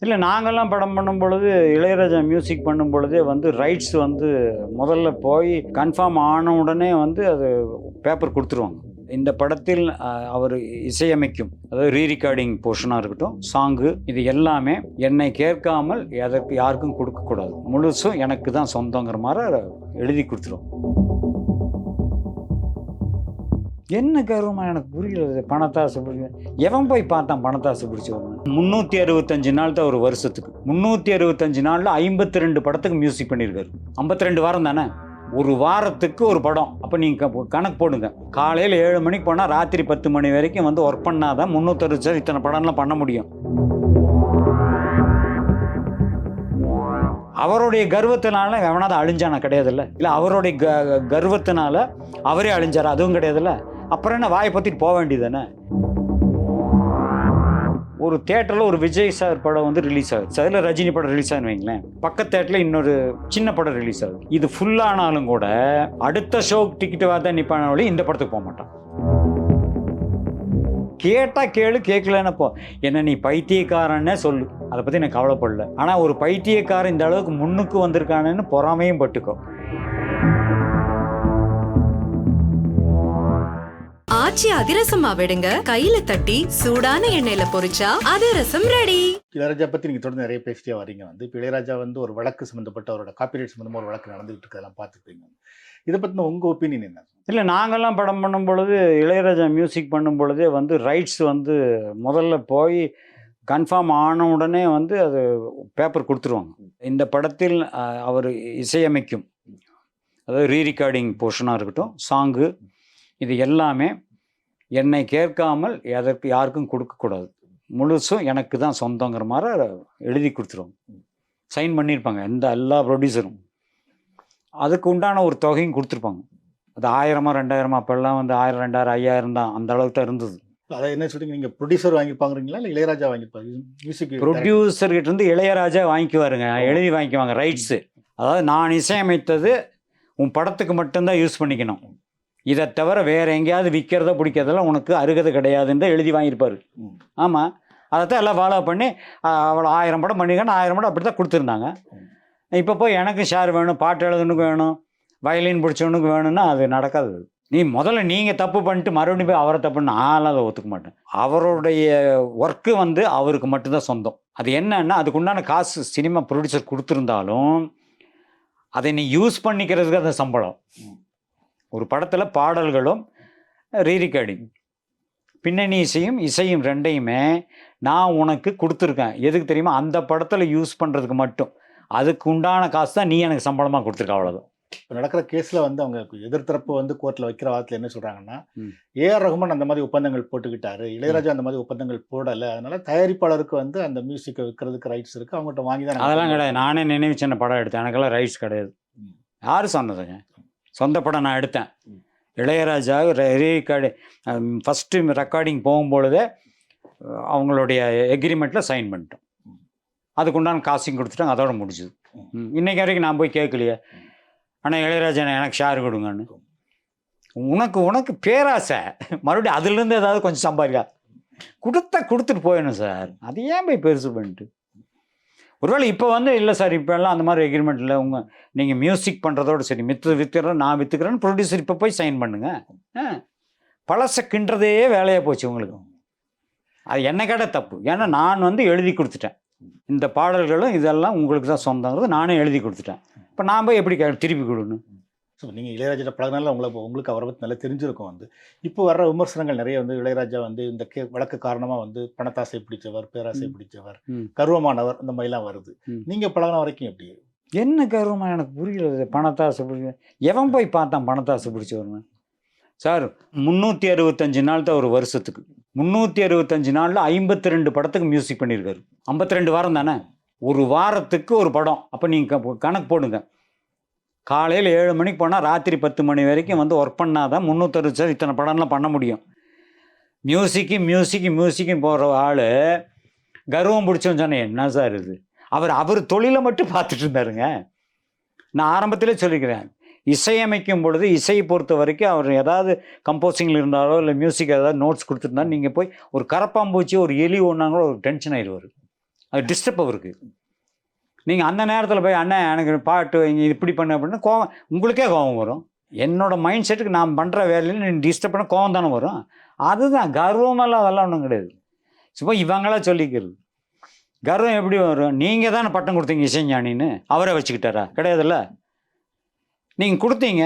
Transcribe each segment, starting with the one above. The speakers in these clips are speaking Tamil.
இல்லை நாங்கள்லாம் படம் பண்ணும் பொழுது இளையராஜா மியூசிக் பண்ணும் பொழுதே வந்து ரைட்ஸ் வந்து முதல்ல போய் கன்ஃபார்ம் ஆன உடனே வந்து அது பேப்பர் கொடுத்துருவாங்க. இந்த படத்தில் அவர் இசையமைக்கும், அதாவது ரீரிகார்டிங் போர்ஷனாக இருக்கட்டும், சாங்கு, இது எல்லாமே என்னை கேட்காமல் எதற்கு யாருக்கும் கொடுக்கக்கூடாது, முழுசும் எனக்கு தான் சொந்தங்கிற மாதிரி எழுதி கொடுத்துருவோம். என்ன கருவமா எனக்கு புரியல. பணத்தாசை பிடிக்க எவன் போய் பார்த்தான் பணத்தாசை பிடிச்சவங்க? 365 நாள் தான் ஒரு வருஷத்துக்கு. 365 நாளில் 52 படத்துக்கு மியூசிக் பண்ணியிருக்காரு. 52 வாரம் தானே, ஒரு வாரத்துக்கு ஒரு படம். அப்போ நீங்கள் கணக்கு போடுங்க. காலையில் 7 மணிக்கு போனால் ராத்திரி 10 மணி வரைக்கும் வந்து ஒர்க் பண்ணாதான் 360 இத்தனை படம்லாம் பண்ண முடியும். அவருடைய கர்வத்தினால எவனாவது அழிஞ்சானா? கிடையாதுல்ல. இல்லை அவருடைய கர்வத்தினால அவரே அழிஞ்சாரா? அதுவும் கிடையாதுல்ல. அப்புறம் என்ன, வாயை பற்றிட்டு போக வேண்டியதானே. ஒரு தேட்டரில் ஒரு விஜய் சார் படம் வந்து ரிலீஸ் ஆகுது, அதில் ரஜினி படம் ரிலீஸ் ஆகுன்னு வைங்களேன், பக்கத்து தேட்டரில் இன்னொரு சின்ன படம் ரிலீஸ் ஆகுது. இது ஃபுல்லானாலும் கூட அடுத்த ஷோக்கு டிக்கெட்டு வார்த்தை நிற்பான வழி இந்த படத்துக்கு போக மாட்டான். கேட்டால் கேளு, கேட்கலன்னு போ. என்ன நீ பைத்தியக்காரன்னே சொல்லு, அதை பற்றி நான் கவலைப்படல. ஆனால் ஒரு பைத்தியக்காரன் இந்த அளவுக்கு முன்னுக்கு வந்திருக்கானேன்னு பொறாமையும் பட்டுக்கோ. ஆச்சி அதிரசமா விடுங்க, கையில தட்டி சூடான எண்ணெயில பொரிச்சா அதிரசம் ரெடி. இளையராஜா பத்தி நீங்க தொடர்ந்து நிறைய பேசிட்டே வரீங்க. இப்போ இளையராஜா வந்து ஒரு வழக்கு சம்பந்தப்பட்ட அவரோட காப்பிரைட் சம்பந்தமா ஒரு வழக்கு நடந்துகிட்டு இருக்கதெல்லாம் பார்த்துருப்பீங்க. இதை பத்தின உங்க ஒப்பீனியன் என்ன? இல்லை நாங்கள்லாம் படம் பண்ணும் பொழுது இளையராஜா மியூசிக் பண்ணும் பொழுதே வந்து ரைட்ஸ் வந்து முதல்ல போய் கன்ஃபார்ம் ஆன உடனே வந்து அது பேப்பர் கொடுத்துருவாங்க. இந்த படத்தில் அவர் இசையமைக்கும், அதாவது ரீரிகார்டிங் போர்ஷனாக இருக்கட்டும், சாங்கு, இது எல்லாமே என்னை கேட்காமல் எதற்கு யாருக்கும் கொடுக்கக்கூடாது, முழுசும் எனக்கு தான் சொந்தங்கிற மாதிரி எழுதி கொடுத்துருவோம். சைன் பண்ணியிருப்பாங்க எல்லா ப்ரொடியூசரும். அதுக்கு உண்டான ஒரு தொகையும் கொடுத்துருப்பாங்க. அது 1000 2000 அப்போல்லாம் வந்து 1000 2000 5000 தான், அந்த அளவுக்கு தான் இருந்தது. அதை என்ன சொல்றீங்க, நீங்க ப்ரொடியூசர் வாங்கிப்பாங்கிறீங்களா இல்லை இளையராஜா வாங்கிப்பாங்க? மியூசிக் ப்ரொடியூசர்கிட்ட இருந்து இளையராஜா வாங்கிக்குவாருங்க, எழுதி வாங்கிக்குவாங்க ரைட்ஸு. அதாவது நான் இசையமைத்தது உன் படத்துக்கு மட்டும்தான் யூஸ் பண்ணிக்கணும், இதை தவிர வேறு எங்கேயாவது விற்கிறதோ பிடிக்கிறதெல்லாம் உனக்கு அருகதை கிடையாதுன்னு எழுதி வாங்கியிருப்பார். ஆமாம், அதைத்தான் எல்லாம் ஃபாலோ பண்ணி அவ்வளோ 1000 படம் பண்ணிக்கணும், 1000 படம் அப்படி தான் கொடுத்துருந்தாங்க. இப்போ போய் எனக்கு ஷேர் வேணும், பாட்டு எழுதுனுக்கு வேணும், வயலின் பிடிச்சவனுக்கு வேணும்னா அது நடக்காது. நீ முதல்ல நீங்கள் தப்பு பண்ணிட்டு மறுபடியும் போய் அவரை தப்புன்னு நான்லாம் அதை ஒத்துக்க மாட்டேன். அவருடைய ஒர்க்கு வந்து அவருக்கு மட்டும்தான் சொந்தம். அது என்னன்னா, அதுக்கு உண்டான காசு சினிமா ப்ரொடியூசர் கொடுத்துருந்தாலும் அதை நீ யூஸ் பண்ணிக்கிறதுக்கு அந்த சம்பளம். ஒரு படத்தில் பாடல்களும் ரீரிகார்டிங், பின்னணி இசையும் ரெண்டையுமே நான் உனக்கு கொடுத்துருக்கேன். எதுக்கு தெரியுமா? அந்த படத்தில் யூஸ் பண்ணுறதுக்கு மட்டும். அதுக்கு உண்டான காசு தான் நீ எனக்கு சம்பளமாக கொடுத்துருக்க, அவ்வளோதான். இப்போ நடக்கிற கேஸில் வந்து அவங்க எதிர்த்தரப்பு வந்து கோர்ட்டில் வைக்கிற வாரத்தில் என்ன சொல்கிறாங்கன்னா, ஏஆர் ரகுமான் அந்த மாதிரி ஒப்பந்தங்கள் போட்டுக்கிட்டாரு, இளையராஜா அந்த மாதிரி ஒப்பந்தங்கள் போடலை, அதனால தயாரிப்பாளருக்கு வந்து அந்த மியூசிக்கை விற்கிறதுக்கு ரைட்ஸ் இருக்குது, அவங்ககிட்ட வாங்கி தான். அதெல்லாம் கிடையாது. நானே நினைவு சின்ன படம் எடுத்தேன், எனக்கெல்லாம் ரைட்ஸ் கிடையாது. யார் சொன்னதுங்க? சொந்த படம் நான் எடுத்தேன். இளையராஜா ரீரிகார்டு ஃபஸ்ட்டு ரெக்கார்டிங் போகும்பொழுதே அவங்களுடைய எக்ரிமெண்ட்டில் சைன் பண்ணிட்டோம். அதுக்குண்டான காசிங் கொடுத்துட்டாங்க, அதோட முடிஞ்சுது. இன்றைக்கி வரைக்கும் நான் போய் கேட்கலையே, ஆனால் இளையராஜா எனக்கு ஷேர் கொடுங்கன்னு. உனக்கு பேராசை, மறுபடியும் அதுலேருந்து ஏதாவது கொஞ்சம் சம்பாதிக்கா கொடுத்துட்டு போயிடணும் சார். அது ஏன் போய் பெருசு பண்ணிட்டு? ஒருவேளை இப்போ வந்து இல்லை சார், இப்போல்லாம் அந்த மாதிரி எக்ரிமெண்ட் இல்லை, நீங்கள் மியூசிக் பண்ணுறதோடு சரி, விற்றுக்கிறேன் நான் விற்றுக்கிறேன்னு ப்ரொடியூசர் இப்போ போய் சைன் பண்ணுங்க. பழசை கிண்டுறதே வேலையாக போச்சு உங்களுக்கு. அது என்ன கேட்ட தப்பு. ஏன்னா நான் வந்து எழுதி கொடுத்துட்டேன், இந்த பாடல்களும் இதெல்லாம் உங்களுக்கு தான் சொந்தங்கிறது நானே எழுதி கொடுத்துட்டேன். இப்போ நான் போய் எப்படி திருப்பி கொடுக்கணும்? ஸோ நீங்கள் இளையராஜா பழகினால உங்களுக்கு அவரை பற்றி நல்லா தெரிஞ்சிருக்கும். வந்து இப்போ வர்ற விமர்சனங்கள் நிறைய வந்து இளையராஜா வந்து இந்த வழக்கு காரணமாக வந்து பணத்தாசை பிடிச்சவர், பேராசை பிடிச்சவர், கர்வமானவர், இந்த மாதிரிலாம் வருது. நீங்கள் பழகின வரைக்கும் எப்படி? என்ன கர்வமாக எனக்கு புரியல. பணத்தாசை பிடிச்ச எவன் போய் பார்த்தான் பணத்தாசை பிடிச்சவருன்னு? சார் 365 நாள் தான் ஒரு வருஷத்துக்கு. 365 நாளில் 52 படத்துக்கு மியூசிக் பண்ணியிருக்காரு. 52 வாரம் தானே, ஒரு வாரத்துக்கு ஒரு படம். அப்போ நீங்கள் கணக்கு போடுங்க. காலையில் 7 மணிக்கு போனால் ராத்திரி 10 மணி வரைக்கும் வந்து ஒர்க் பண்ணாதான் 360 இத்தனை படம்லாம் பண்ண முடியும். மியூசிக்கு போகிற ஆள் கர்வம் பிடிச்சோன்னு சொன்னேன். என்ன சார் இது? அவர் தொழிலை மட்டும் பார்த்துட்டு இருந்தாருங்க. நான் ஆரம்பத்திலே சொல்லிக்கிறேன், இசையமைக்கும் பொழுது இசையை பொறுத்த வரைக்கும் அவர் ஏதாவது கம்போசிங்கில் இருந்தாலோ இல்லை மியூசிக் ஏதாவது நோட்ஸ் கொடுத்துருந்தாலும் நீங்கள் போய் ஒரு கரப்பாம்பூச்சி ஒரு எலி ஒன்றாங்களோ ஒரு டென்ஷன் ஆயிடுவார். அது டிஸ்டர்ப் அவருக்கு. நீங்கள் அந்த நேரத்தில் போய் அண்ணன் எனக்கு பாட்டு இங்கே இப்படி பண்ணு அப்படின்னு கோவம், உங்களுக்கே கோவம் வரும். என்னோட மைண்ட் செட்டுக்கு நான் பண்ணுற வேலையில் நீ டிஸ்டர்ப் பண்ண கோவம் தானே வரும். அதுதான் கர்வமெல்லாம், அதெல்லாம் ஒன்றும் கிடையாது. சும்மா இவங்களா சொல்லிக்கிறது. கர்வம் எப்படி வரும்? நீங்கள் தானே பட்டம் கொடுத்தீங்க இசைஞானின்னு, அவரே வச்சுக்கிட்டாரா? கிடையாதுல்ல. நீங்கள் கொடுத்தீங்க,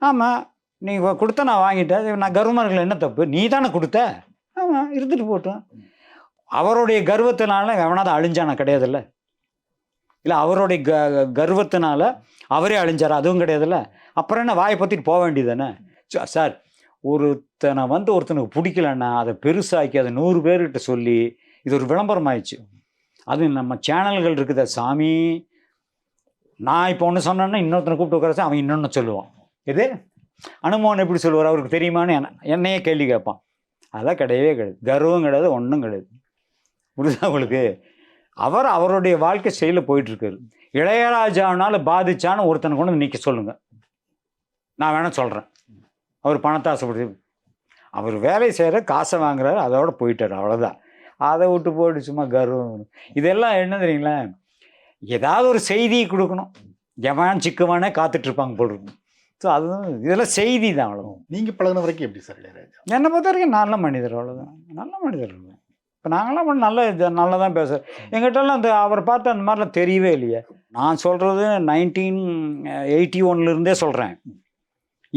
ஆமாம் நீங்கள் கொடுத்தா நான் வாங்கிட்டேன், நான் கர்வமாக இருக்கல, என்ன தப்பு? நீ தானே கொடுத்த, ஆமாம் இருந்துட்டு போட்டோம். அவருடைய கர்வத்தினால எவனாவது அழிஞ்சானா? கிடையாதுல்ல. இல்லை அவருடைய கர்வத்தினால அவரே அழிஞ்சார், அதுவும் கிடையாதுல்ல. அப்புறம் என்ன, வாயை பற்றிட்டு போக வேண்டியது தானே. சார், ஒருத்தனுக்கு பிடிக்கலன்னா அதை பெருசாக்கி அதை 100 பேர்கிட்ட சொல்லி இது ஒரு விளம்பரம் ஆயிடுச்சு. அது நம்ம சேனல்கள் இருக்குதா சாமி. நான் இப்போ ஒன்று சொன்னேன்னா இன்னொருத்தனை கூப்பிட்டு உட்கார அவன் இன்னொன்று சொல்லுவான். இது அனுமோகன் எப்படி சொல்லுவார், அவருக்கு தெரியுமான்னு என்னையே கேள்வி கேட்பான். அதெல்லாம் கிடையவே கிடையாது. கர்வம் கிடையாது, ஒன்றும் கிடையாது. புரியுதா உங்களுக்கு? அவருடைய வாழ்க்கை ஸ்டைலில் போயிட்டுருக்காரு. இளையராஜானால பாதிச்சான்னு ஒருத்தனை கொண்டு நிற்க சொல்லுங்கள், நான் வேணா சொல்கிறேன். அவர் பணத்தை ஆசைப்படுது, அவர் வேலை செய்கிற காசை வாங்குறாரு, அதோட போயிட்டார், அவ்வளோதான். அதை விட்டு போயிட்டு சும்மா கர்வம். இதெல்லாம் என்ன தெரியுங்களா, ஏதாவது ஒரு செய்தியை கொடுக்கணும், எவன் சிக்குவானே காத்துட்ருப்பாங்க போல் இருக்கும். ஸோ அதுதான், இதெல்லாம் செய்தி தான், அவ்வளோதான். நீங்கள் பழகின வரைக்கும் எப்படி சார் இளையராஜா? என்னை பொறுத்த வரைக்கும் நல்ல மனிதர், அவ்வளோதான். நல்ல மனிதர். இப்போ நாங்களாம் நல்லா தான் பேசுகிறேன். எங்கிட்டலாம் அந்த அவரை பார்த்து அந்த மாதிரிலாம் தெரியவே இல்லையே. நான் சொல்கிறது 1981 சொல்கிறேன்.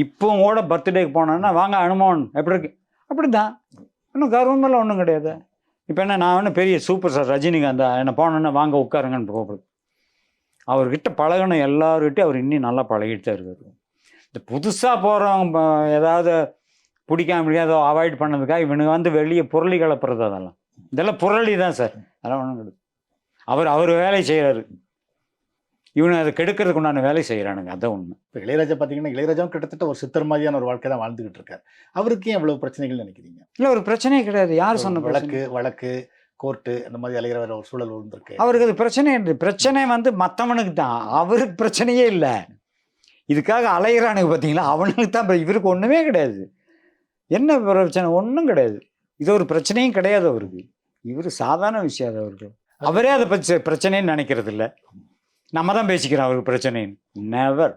இப்போ கூட பர்த்டேக்கு போனேன்னா வாங்க அனுமோகன் எப்படி இருக்கு, அப்படி தான். இன்னும் கர்வமெல்லாம் ஒன்றும் கிடையாது. இப்போ என்ன, நான் ஒன்றும் பெரிய சூப்பர் ஸ்டார் ரஜினிகாந்த் என்ன போனோன்னா வாங்க உட்காருங்கன்னு கூப்பிடுது. அவர்கிட்ட பழகின எல்லாருக்கிட்டையும் அவர் இன்னும் நல்லா பழகிட்டு தான் இருக்காரு. இந்த புதுசாக போகிறவங்க ஏதாவது பிடிக்காம ஏதோ அவாய்ட் பண்ணதுக்காக இவனுக்கு வெளியே புரளி கலப்புறது, இதெல்லாம் புரளி தான் சார். அதெல்லாம் ஒன்றும் கிடையாது. அவர் வேலை செய்கிறாரு, இவனை அதை கெடுக்கிறதுக்கு உண்டான வேலை செய்கிறானுங்க, அதான் உண்மை. இப்போ இளையராஜா பார்த்தீங்கன்னா, இளையராஜாவும் கிட்டத்தட்ட ஒரு சித்தர் மாதிரியான ஒரு வாழ்க்கை தான் வாழ்ந்துகிட்டு இருக்காரு. அவருக்கு ஏன் எவ்வளவு பிரச்சனைகள் நினைக்கிறீங்க? இல்லை, ஒரு பிரச்சனையே கிடையாது. யார் சொன்ன வழக்கு கோர்ட்டு அந்த மாதிரி அலைகிற வேற ஒரு சூழல் இருந்திருக்கு. அவருக்கு அது பிரச்சனை மற்றவனுக்கு தான், அவருக்கு பிரச்சனையே இல்லை. இதுக்காக அலைகிறானுங்க பார்த்தீங்களா, அவனுக்கு தான். இவருக்கு ஒன்றுமே கிடையாது. என்ன பிரச்சனை? ஒன்றும் கிடையாது. இது ஒரு பிரச்சனையும் கிடையாது அவருக்கு. இவர் சாதாரண விஷயம் அது அவருக்கு. அவரே அதை பற்றி பிரச்சனைன்னு நினைக்கிறது இல்லை. நம்ம தான் பேசிக்கிறோம் அவருக்கு பிரச்சனைன்னு. நெவர்.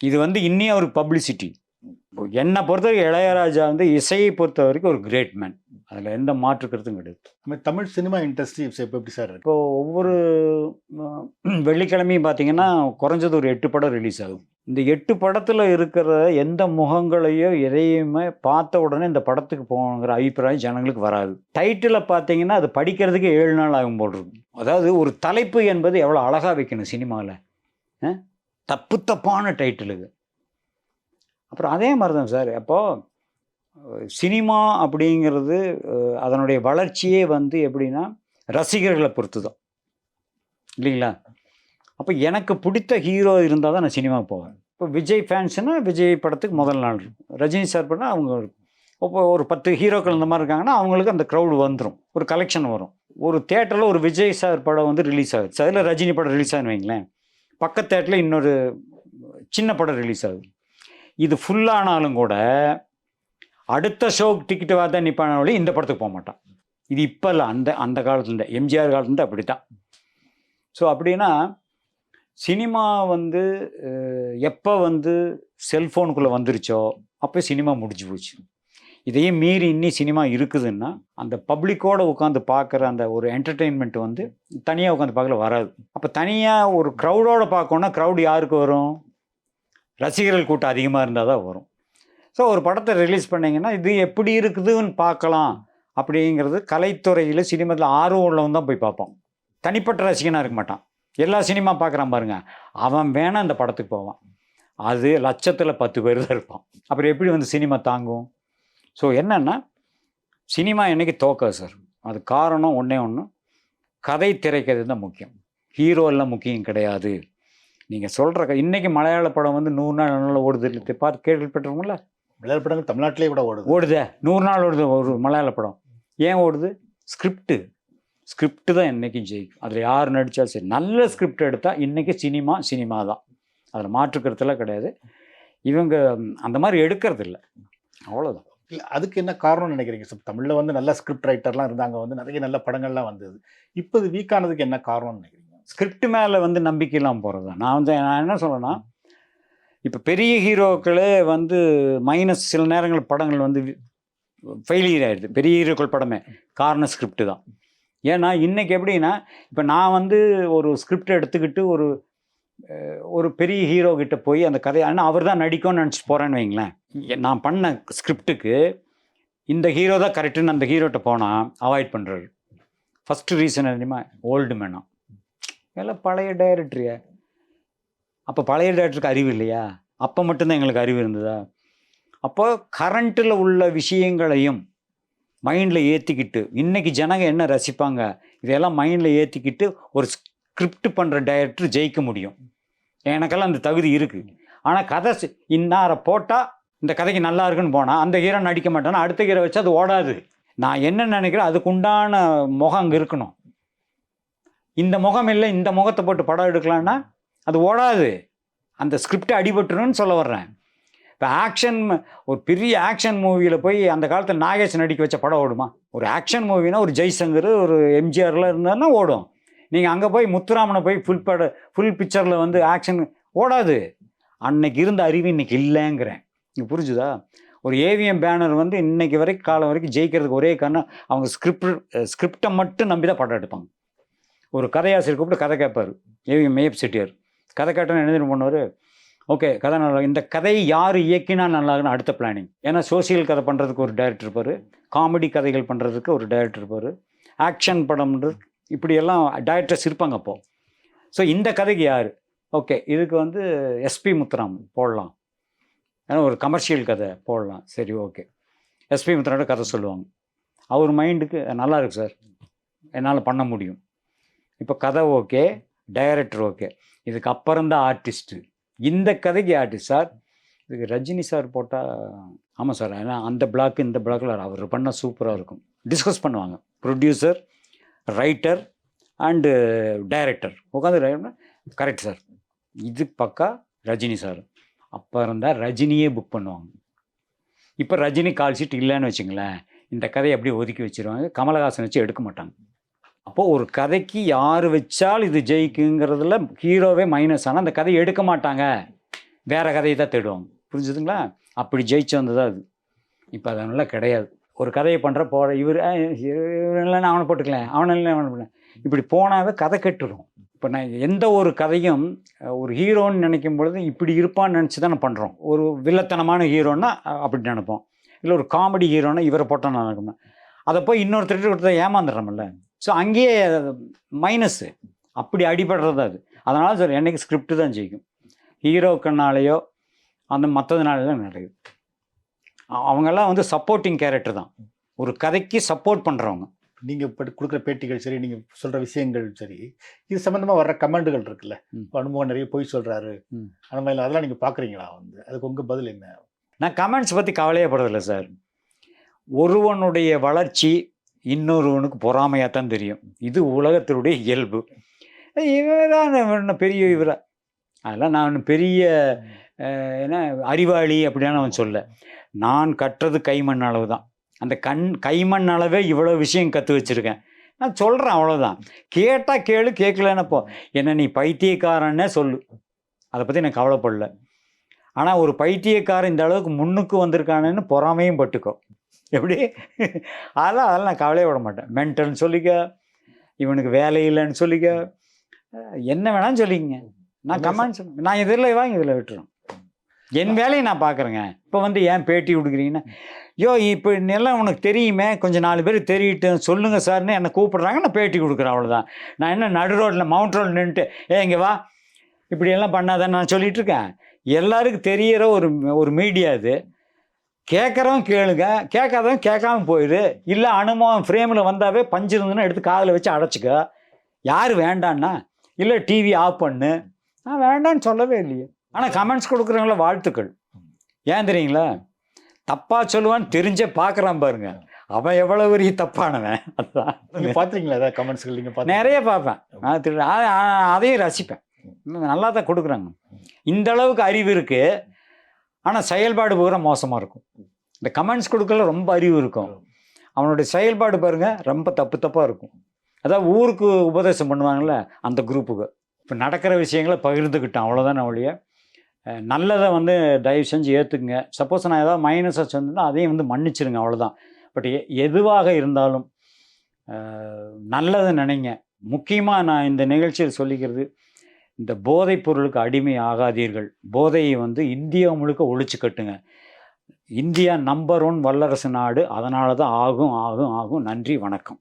இது இன்னி அவருக்கு பப்ளிசிட்டி. என்னை பொறுத்தவரைக்கும் இளையராஜா இசையை பொறுத்த வரைக்கும் ஒரு கிரேட் மேன், அதில் எந்த மாற்று கருத்தும் கிடையாது. நம்ம தமிழ் சினிமா இண்டஸ்ட்ரி இப்போ எப்படி சார் இருக்கு? இப்போது ஒவ்வொரு வெள்ளிக்கிழமையும் பார்த்தீங்கன்னா குறைஞ்சது ஒரு 8 படம் ரிலீஸ் ஆகும். இந்த 8 படத்தில் இருக்கிற எந்த முகங்களையோ எதையுமே பார்த்த உடனே இந்த படத்துக்கு போகணுங்கிற அபிப்பிராயம் ஜனங்களுக்கு வராது. டைட்டிலை பார்த்தீங்கன்னா அது படிக்கிறதுக்கு 7 நாள் ஆகும் போல் இருக்கும். அதாவது ஒரு தலைப்பு என்பது எவ்வளோ அழகாக வைக்கணும் சினிமாவில், தப்பான டைட்டிலுக்கு. அப்புறம் அதே மாதிரி தான் சார், அப்போது சினிமா அப்படிங்கிறது அதனுடைய வளர்ச்சியே எப்படின்னா ரசிகர்களை பொறுத்து தான், இல்லைங்களா? அப்போ எனக்கு பிடித்த ஹீரோ இருந்தால் தான் நான் சினிமா போவேன். இப்போ விஜய் ஃபேன்ஸுன்னா விஜய் படத்துக்கு முதல் நாள் இருக்கும். ரஜினி சார் பண்ணால் அவங்க இப்போ ஒரு 10 ஹீரோக்கள் இந்த மாதிரி இருக்காங்கன்னா அவங்களுக்கு அந்த க்ரௌடு வந்துடும், ஒரு கலெக்ஷன் வரும். ஒரு தேட்டரில் ஒரு விஜய் சார் படம் ரிலீஸ் ஆகுது, அதில் ரஜினி படம் ரிலீஸ் ஆகுதுன்னு வைங்களேன், பக்கத்து தேட்டரில் இன்னொரு சின்ன படம் ரிலீஸ் ஆகுது. இது ஃபுல்லானாலும் கூட அடுத்த ஷோக்கு டிக்கெட்டு பார்த்தா நிற்பான வழி இந்த படத்துக்கு போக மாட்டான். இது இப்போ இல்லை, அந்த காலத்துலேருந்து எம்ஜிஆர் காலத்துலேருந்து அப்படி தான். ஸோ அப்படின்னா சினிமா எப்போ செல்ஃபோனுக்குள்ளே வந்துருச்சோ அப்போ சினிமா முடிஞ்சு போச்சு. இதையும் மீறி இன்னி சினிமா இருக்குதுன்னா அந்த பப்ளிக்கோடு உட்காந்து பார்க்குற அந்த ஒரு என்டர்டெயின்மெண்ட் தனியாக உட்காந்து பார்க்கல வராது. அப்போ தனியாக ஒரு க்ரௌடோடு பார்க்கணுன்னா க்ரௌடு யாருக்கு வரும்? ரசிகர்கள் கூட்டம் அதிகமாக இருந்தால் தான் வரும். ஸோ ஒரு படத்தை ரிலீஸ் பண்ணிங்கன்னா இது எப்படி இருக்குதுன்னு பார்க்கலாம் அப்படிங்கிறது கலைத்துறையில் சினிமாவில் ஆர்வம் உள்ளவன் தான் போய் பார்ப்பான். தனிப்பட்ட ரசிகனாக இருக்க மாட்டான். எல்லா சினிமா பார்க்குறான் பாருங்க, அவன் வேணால் இந்த படத்துக்கு போவான். அது லட்சத்தில் 10 பேர் தான் இருப்பான். அப்புறம் எப்படி சினிமா தாங்கும்? ஸோ என்னென்னா சினிமா என்றைக்கு தோக்காது சார். அது காரணம் ஒன்றே ஒன்று, கதை திரைக்கதை தான் முக்கியம், ஹீரோ எல்லாம் முக்கியம் கிடையாது. நீங்கள் சொல்கிற இன்றைக்கி மலையாள படம் 100 நாள் நல்லா ஓடுது, பார்த்து கேள்விப்பட்டிருக்கோம்ல. மலையாள படங்கள் தமிழ்நாட்டிலே கூட ஓடுதே 100 நாள் ஓடுது ஒரு மலையாள படம். ஏன் ஓடுது? ஸ்கிரிப்டு தான் என்றைக்கும் ஜெயிக்கும். அதில் யார் நடித்தாலும் சரி, நல்ல ஸ்கிரிப்ட் எடுத்தால் இன்றைக்கி சினிமா தான், அதில் மாற்றுக்கிறதுலாம் கிடையாது. இவங்க அந்த மாதிரி எடுக்கிறது இல்லை, அவ்வளோதான். இல்ல அதுக்கு என்ன காரணம்னு நினைக்கிறீங்க சார்? தமிழ்ல வந்து நல்ல ஸ்கிரிப்ட் ரைட்டர்லாம் இருந்தாங்க, வந்து நிறைய நல்ல படங்கள்லாம் வந்தது. இப்போ இது வீக் ஆனதுக்கு என்ன காரணம்னு நினைக்கிறீங்க? ஸ்கிரிப்ட் மேலே வந்து நம்பிக்கை இல்லாமல் போகிறது தான். நான் என்ன சொல்கிறேன்னா, இப்போ பெரிய ஹீரோக்களே வந்து மைனஸ் சில நேரங்கள் படங்கள் வந்து ஃபெயிலியர் ஆயிடுது. பெரிய ஹீரோக்கள் படமே காரணம் ஸ்கிரிப்ட் தான். ஏன்னா இன்னைக்கு எப்படின்னா, இப்போ நான் வந்து ஒரு ஸ்கிரிப்ட் எடுத்துக்கிட்டு ஒரு பெரிய ஹீரோ கிட்ட போய் அந்த கதையை, ஆனால் அவர் தான் நடிக்கும்னு நினச்சிட்டு போகிறேன்னு வைங்களேன். நான் பண்ண ஸ்கிரிப்டுக்கு இந்த ஹீரோ தான் கரெக்டுன்னு அந்த ஹீரோட்ட போனால் அவாய்ட் பண்ணுறாரு. ஃபஸ்ட்டு ரீசன் தெரியுமா? ஓல்டு மேனா எல்லாம் பழைய டைரக்டரியா. அப்போ பழைய டைரக்டருக்கு அறிவு இல்லையா? அப்போ மட்டும்தான் எங்களுக்கு அறிவு இருந்ததா? அப்போ கரண்ட்டில் உள்ள விஷயங்களையும் மைண்டில் ஏற்றிக்கிட்டு, இன்றைக்கி ஜனங்க என்ன ரசிப்பாங்க இதெல்லாம் மைண்டில் ஏற்றிக்கிட்டு ஒரு ஸ்கிரிப்ட் பண்ணுற டைரக்டர் ஜெயிக்க முடியும். எனக்கெல்லாம் அந்த தகுதி இருக்குது. ஆனால் கதை இன்னாரை போட்டால் இந்த கதைக்கு நல்லா இருக்குன்னு போனால் அந்த ஹீரோ நடிக்க மாட்டானா, அடுத்த ஹீரோ வச்சு அது ஓடாது. நான் என்ன நினைக்கிறேன், அதுக்குண்டான முகம் அங்கே இருக்கணும். இந்த முகம் இல்லை, இந்த முகத்தை போட்டு படம் எடுக்கலான்னா அது ஓடாது. அந்த ஸ்கிரிப்டை அடிபட்டுருன்னு சொல்ல வர்றேன். இப்போ ஆக்ஷன், ஒரு பெரிய ஆக்ஷன் மூவியில் போய் அந்த காலத்தில் நாகேஷ் நடிக்க வச்ச படம் ஓடுமா? ஒரு ஆக்ஷன் மூவினா ஒரு ஜெய்சங்கர், ஒரு எம்ஜிஆர்லாம் இருந்தாருன்னா ஓடும். நீங்கள் அங்கே போய் முத்துராமனை போய் ஃபுல் பிக்சரில் வந்து ஆக்ஷன் ஓடாது. அன்னைக்கு இருந்த அறிவு இன்னைக்கு இல்லைங்கிறேன். இங்கே புரிஞ்சுதா? ஒரு ஏவிஎம் பேனர் வந்து இன்னைக்கு வரைக்கும் காலம் வரைக்கும் ஜெயிக்கிறதுக்கு ஒரே காரணம், அவங்க ஸ்கிரிப்டை மட்டும் நம்பி தான் படம் எடுப்பாங்க. ஒரு கதையாசிரியர் கூப்பிட்டு கதை கேட்பார். ஏவிஎம் மேப் செட்டியார் கதை கேட்டோன்னு என்ன பண்ணுவார்? ஓகே, கதை நல்லா, இந்த கதையை யார் இயக்கினா நல்லாகுன்னு அடுத்த பிளானிங். ஏன்னா சோசியல் கதை பண்ணுறதுக்கு ஒரு டைரக்டர் இருப்பார், காமெடி கதைகள் பண்ணுறதுக்கு ஒரு டைரக்டர் இருப்பார், ஆக்ஷன் படம்ன்றது இப்படியெல்லாம் டைரக்டர்ஸ் இருப்பாங்க அப்போது. ஸோ இந்த கதைக்கு யார்? ஓகே, இதுக்கு வந்து எஸ்பி முத்துராம் போடலாம், ஏன்னா ஒரு கமர்ஷியல் கதை போடலாம். சரி, ஓகே, எஸ்பி முத்துராமோட கதை சொல்லுவாங்க. அவர் மைண்டுக்கு நல்லா இருக்கு சார், என்னால் பண்ண முடியும். இப்போ கதை ஓகே, டைரக்டர் ஓகே, இதுக்கு அப்புறம் தான் ஆர்டிஸ்ட்டு. இந்த கதைக்கு ஆர்டிஸ்ட் சார், இதுக்கு ரஜினி சார் போட்டால், ஆமாம் சார், ஏன்னா அந்த பிளாக்கு இந்த பிளாக்கில் அவர் பண்ணால் சூப்பராக இருக்கும். டிஸ்கஸ் பண்ணுவாங்க ப்ரொடியூசர், ரைட்டர் அண்டு டைரக்டர் உட்காந்து. கரெக்ட் சார், இது பக்கா ரஜினி சார். அப்போ இருந்தால் ரஜினியே புக் பண்ணுவாங்க. இப்போ ரஜினி கால் ஷீட் இல்லைன்னு வச்சுங்களேன், இந்த கதையை அப்படியே ஒதுக்கி வச்சுருவாங்க. கமலஹாசன் வச்சு எடுக்க மாட்டாங்க. அப்போது ஒரு கதைக்கு யார் வச்சால் இது ஜெயிக்குங்கிறதுல ஹீரோவே மைனஸ் ஆனால் அந்த கதையை எடுக்க மாட்டாங்க, வேறு கதையை தான் தேடுவாங்க. புரிஞ்சுதுங்களா? அப்படி ஜெயிச்சு வந்ததா அது. இப்போ அதனால கிடையாது. ஒரு கதையை பண்ணுற போகிற இவர் இல்லைன்னா அவனை போட்டுக்கலாம், அவனை இல்லை அவனை பண்ண, இப்படி போனாவே கதை கெட்டுரும். இப்போ நான் எந்த ஒரு கதையும் ஒரு ஹீரோன்னு நினைக்கும் பொழுது இப்படி இருப்பான்னு நினச்சி தானே பண்ணுறோம். ஒரு வில்லத்தனமான ஹீரோன்னா அப்படி நினைப்போம், இல்லை ஒரு காமெடி ஹீரோன்னா இவரை போட்டால் நான் நினைக்கணும். அதை போய் இன்னொருத்தர் ஒருத்தர் ஏமாந்துடுறோம்ல. ஸோ அங்கேயே மைனஸ்ஸு, அப்படி அடிபடுறது அது. அதனால் சார் என்றைக்கு ஸ்கிரிப்ட் தான் ஜெயிக்கும். ஹீரோக்கனாலேயோ அந்த மற்றதுனால தான் நடக்குது. அவங்கெல்லாம் வந்து சப்போர்ட்டிங் கேரக்டர் தான், ஒரு கதைக்கு சப்போர்ட் பண்ணுறவங்க. நீங்கள் இப்போ கொடுக்குற பேட்டிகள் சரி, நீங்கள் சொல்கிற விஷயங்கள் சரி, இது சம்மந்தமாக வர்ற கமெண்டுகள் இருக்குல்ல, அனுபவம் நிறைய போய் சொல்கிறாரு அந்த மாதிரி, அதெல்லாம் நீங்கள் பார்க்குறீங்களா? வந்து அதுக்கு உங்கள் பதில் என்ன? நான் கமெண்ட்ஸ் பற்றி கவலையே படுறதில்ல சார். ஒருவனுடைய வளர்ச்சி இன்னொருவனுக்கு பொறாமையாக தான் தெரியும். இது உலகத்தினுடைய இயல்பு. இவரான பெரிய இவரா, அதெல்லாம் நான் பெரிய என்ன அறிவாளி அப்படின்னா அவன் சொல்ல. நான் கற்றது கைமண் அளவு தான். அந்த கைமண் அளவே இவ்வளோ விஷயம் கற்று வச்சுருக்கேன். நான் சொல்கிறேன், அவ்வளோதான். கேட்டால் கேளு, கேட்கலன்னப்போ என்ன நீ பைத்தியக்காரன்னே சொல்லு, அதை பற்றி நான் கவலைப்படல. ஆனால் ஒரு பைத்தியக்காரன் இந்த அளவுக்கு முன்னுக்கு வந்திருக்கானேன்னு பொறாமையும் பட்டுக்கோ. எப்படி? அதெல்லாம் நான் கவலையே விட மாட்டேன். மென்டல்னு சொல்லிக்க, இவனுக்கு வேலை இல்லைன்னு சொல்லிக்க, என்ன வேணாலும் சொல்லிக்கங்க. நான் கமெண்ட்ஸ் நான் இதில் வாங்கி இதில் விட்டுறேன். என் வேலையை நான் பார்க்குறேங்க. இப்போ வந்து ஏன் பேட்டி கொடுக்குறீங்கன்னா, ஐயோ இப்போ எல்லாம் உனக்கு தெரியுமே, கொஞ்சம் 4 பேர் தெரியட்டு சொல்லுங்கள் சார்னு என்னை கூப்பிட்றாங்க, நான் பேட்டி கொடுக்குறேன், அவ்வளோதான். நான் என்ன நடு ரோட்டில் மவுண்ட் ரோட்டில் நின்றுட்டு இங்கே வா இப்படியெல்லாம் பண்ணாதான் நான் சொல்லிகிட்ருக்கேன். எல்லாருக்கும் தெரிகிற ஒரு மீடியா இது. கேட்குறவன் கேளுங்க, கேட்காதவன் கேட்காம போயிடு. இல்லை அனுபவம் ஃப்ரேமில் வந்தாவே பஞ்சு இருந்துன்னா எடுத்து காதில் வச்சு அடைச்சிக்க. யார் வேண்டான்னா, இல்லை டிவி ஆஃப் பண்ணு, நான் வேண்டான்னு சொல்லவே இல்லையே. ஆனால் கமெண்ட்ஸ் கொடுக்குறவங்கள வாழ்த்துக்கள். ஏன் தெரியுங்களா? தப்பாக சொல்லுவான்னு தெரிஞ்சே பார்க்குறான் பாருங்க, அவன் எவ்வளோ பெரிய தப்பானவன். அதுதான். நீங்கள் பார்த்துருக்கீங்களா ஏதாவது கமெண்ட்ஸ்கள்? நீங்கள் நிறைய பார்ப்பேன், அதையும் ரசிப்பேன். நல்லா தான் கொடுக்குறாங்க. இந்த அளவுக்கு அறிவு இருக்குது, ஆனால் செயல்பாடு பூரா மோசமாக இருக்கும். இந்த கமெண்ட்ஸ் கொடுக்கல ரொம்ப அறிவு இருக்கும், அவனுடைய செயல்பாடு பாருங்கள் ரொம்ப தப்பாக இருக்கும். அதாவது ஊருக்கு உபதேசம் பண்ணுவாங்கள்ல அந்த குரூப்புக்கு. இப்போ நடக்கிற விஷயங்களை பகிர்ந்துக்கிட்டோம், அவ்வளோதான். ஒழிய நல்லதை வந்து தயவு செஞ்சு ஏற்றுக்குங்க. சப்போஸ் நான் ஏதாவது மைனஸாக சொன்னேன்னா அதையும் வந்து மன்னிச்சிருங்க, அவ்வளோதான். பட் எதுவாக இருந்தாலும் நல்லதை நினைங்க. முக்கியமாக நான் இந்த நிகழ்ச்சியில் சொல்லிக்கிறது, இந்த போதைப் பொருளுக்கு அடிமை ஆகாதீர்கள். போதையை வந்து இந்தியா முழுக்க ஒழிச்சு கட்டுங்க. இந்தியா நம்பர் 1 வல்லரசு நாடு, அதனால தான் ஆகும். நன்றி, வணக்கம்.